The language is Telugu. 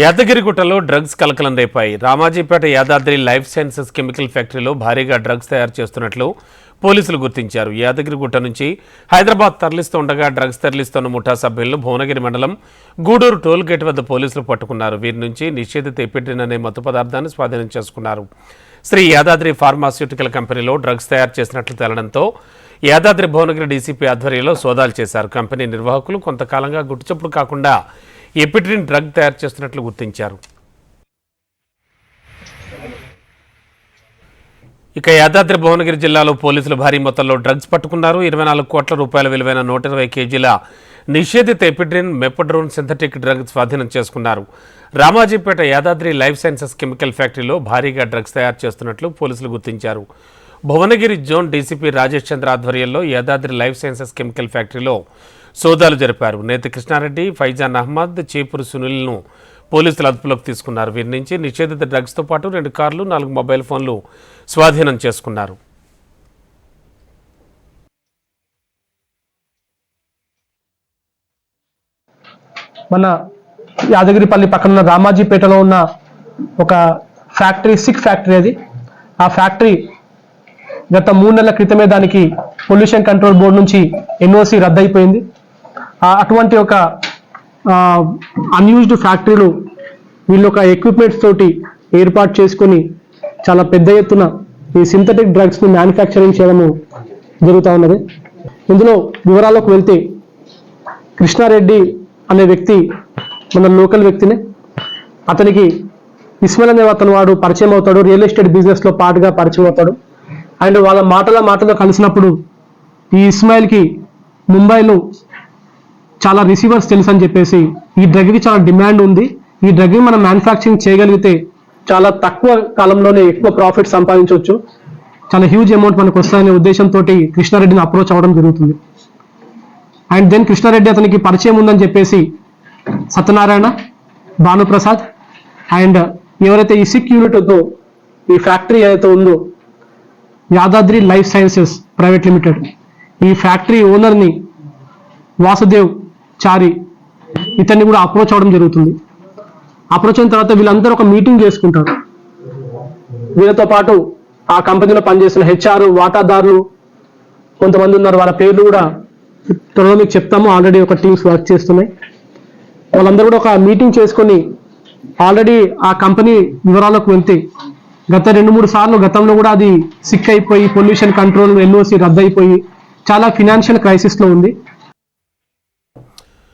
యాదగిరిగుట్టలో డ్రగ్స్ కలకలం రేపాయి. Ramajipeta Yadadri life sciences chemical ఫ్యాక్టరీలో భారీగా డ్రగ్స్ తయారు చేస్తున్నట్లు పోలీసులు గుర్తించారు. యాదగిరిగుట్ట నుంచి హైదరాబాద్ తరలిస్తుండగా డ్రగ్స్ తరలిస్తున్న ముఠా సభ్యులను భువనగిరి మండలం గూడూరు టోల్ గేట్ వద్ద పోలీసులు పట్టుకున్నారు. వీరి నుంచి నిషేధిత ఎపిడ్రిన్ అనే మత్తు పదార్థాన్ని స్వాధీనం చేసుకున్నారు. శ్రీ యాదాద్రి ఫార్మాస్యూటికల్ కంపెనీలో డ్రగ్స్ తయారు చేసినట్లు తేలడంతో యాదాద్రి భువనగిరి డీసీపీ ఆధ్వర్యంలో సోదాలు చేశారు. కంపెనీ నిర్వాహకులు కొంతకాలంగా గుట్టుచప్పుడు కాకుండా ఎపిడ్రిన్ డ్రగ్ తయారు చేస్తున్నట్లు గుర్తించారు. ఇక యాదాద్రి భువనగిరి జిల్లాలో పోలీసులు భారీ మొత్తంలో డ్రగ్స్ పట్టుకున్నారు. 24 కోట్ల రూపాయల విలువైన 120 కేజీల నిషేధిత ఎపిడ్రిన్ మెపడ్రోన్ సింథటిక్ డ్రగ్ స్వాధీనం చేసుకున్నారు. Ramajipeta Yadadri life sciences chemical ఫ్యాక్టరీలో భారీగా డ్రగ్స్ తయారు చేస్తున్నట్లు పోలీసులు గుర్తించారు. భువనగిరి జోన్ డీసీపీ రాజేష్ చంద్ర ఆధ్వర్యంలో యాదాద్రి లైఫ్ సైన్సెస్ కెమికల్ ఫ్యాక్టరీలో సోదాలు జరిపారు. నేతి కృష్ణారెడ్డి, ఫైజాన్ అహ్మద్, చేపూరు సునీల్ను పోలీసులు అదుపులోకి తీసుకున్నారు. వీరి నుంచి నిషేధిత డ్రగ్స్తో పాటు 2 కార్లు, 4 మొబైల్ ఫోన్లు స్వాధీనం చేసుకున్నారు. మన యాదగిరిపల్లి పక్కన రామాజీపేటలో ఉన్న ఒక ఫ్యాక్టరీ, సిక్ ఫ్యాక్టరీ అది. ఆ ఫ్యాక్టరీ గత 3 నెలల క్రితమే దానికి పొల్యూషన్ కంట్రోల్ బోర్డు నుంచి ఎన్ఓసి రద్దయిపోయింది. అటువంటి ఒక అన్యూజ్డ్ ఫ్యాక్టరీలు వీళ్ళు ఒక ఎక్విప్మెంట్స్ తోటి ఏర్పాటు చేసుకుని చాలా పెద్ద ఎత్తున ఈ సింథటిక్ డ్రగ్స్ని మ్యానుఫ్యాక్చరింగ్ చేయడము జరుగుతూ ఉన్నది. ఇందులో వివరాల్లోకి వెళ్తే కృష్ణారెడ్డి అనే వ్యక్తి మన లోకల్ వ్యక్తినే. అతనికి ఇస్మాయిల్ అనే అతను వాడు పరిచయం అవుతాడు. రియల్ ఎస్టేట్ బిజినెస్లో పార్ట్గా పరిచయం అవుతాడు. అండ్ వాళ్ళ మాటలో కలిసినప్పుడు ఈ ఇస్మాయిల్కి ముంబైలో చాలా రిసీవర్స్ తెలుసు అని చెప్పేసి ఈ డ్రగ్కి చాలా డిమాండ్ ఉంది, ఈ డ్రగ్ని మనం మ్యానుఫ్యాక్చరింగ్ చేయగలిగితే చాలా తక్కువ కాలంలోనే ఎక్కువ ప్రాఫిట్ సంపాదించవచ్చు, చాలా హ్యూజ్ అమౌంట్ మనకు వస్తాయనే ఉద్దేశంతో కృష్ణారెడ్డిని అప్రోచ్ అవ్వడం జరుగుతుంది. అండ్ దెన్ కృష్ణారెడ్డి అతనికి పరిచయం ఉందని చెప్పేసి సత్యనారాయణ, భానుప్రసాద్ అండ్ ఎవరైతే ఈ సిక్ యూనిట్తో ఈ ఫ్యాక్టరీ ఏదైతే ఉందో Yadadri life sciences private limited, ఈ ఫ్యాక్టరీ ఓనర్ని వాసుదేవ్ చారి ఇతన్ని కూడా అప్రోచ్ అవ్వడం జరుగుతుంది. అప్రోచ్ అయిన తర్వాత వీళ్ళందరూ ఒక మీటింగ్ చేసుకుంటారు. వీళ్ళతో పాటు ఆ కంపెనీలో పనిచేస్తున్న హెచ్ఆర్, వాటాదారులు కొంతమంది ఉన్నారు. వాళ్ళ పేర్లు కూడా త్వరలో మీకు చెప్తాము. ఆల్రెడీ ఒక టీమ్స్ వర్క్ చేస్తున్నాయి. వాళ్ళందరూ కూడా ఒక మీటింగ్ చేసుకొని ఆల్రెడీ ఆ కంపెనీ వివరాలకు వెళ్తే గత 2-3 సార్లు గతంలో కూడా అది సిక్ అయిపోయి పొల్యూషన్ కంట్రోల్ ఎన్ఓసి రద్దయిపోయి చాలా ఫినాన్షియల్ క్రైసిస్లో ఉంది.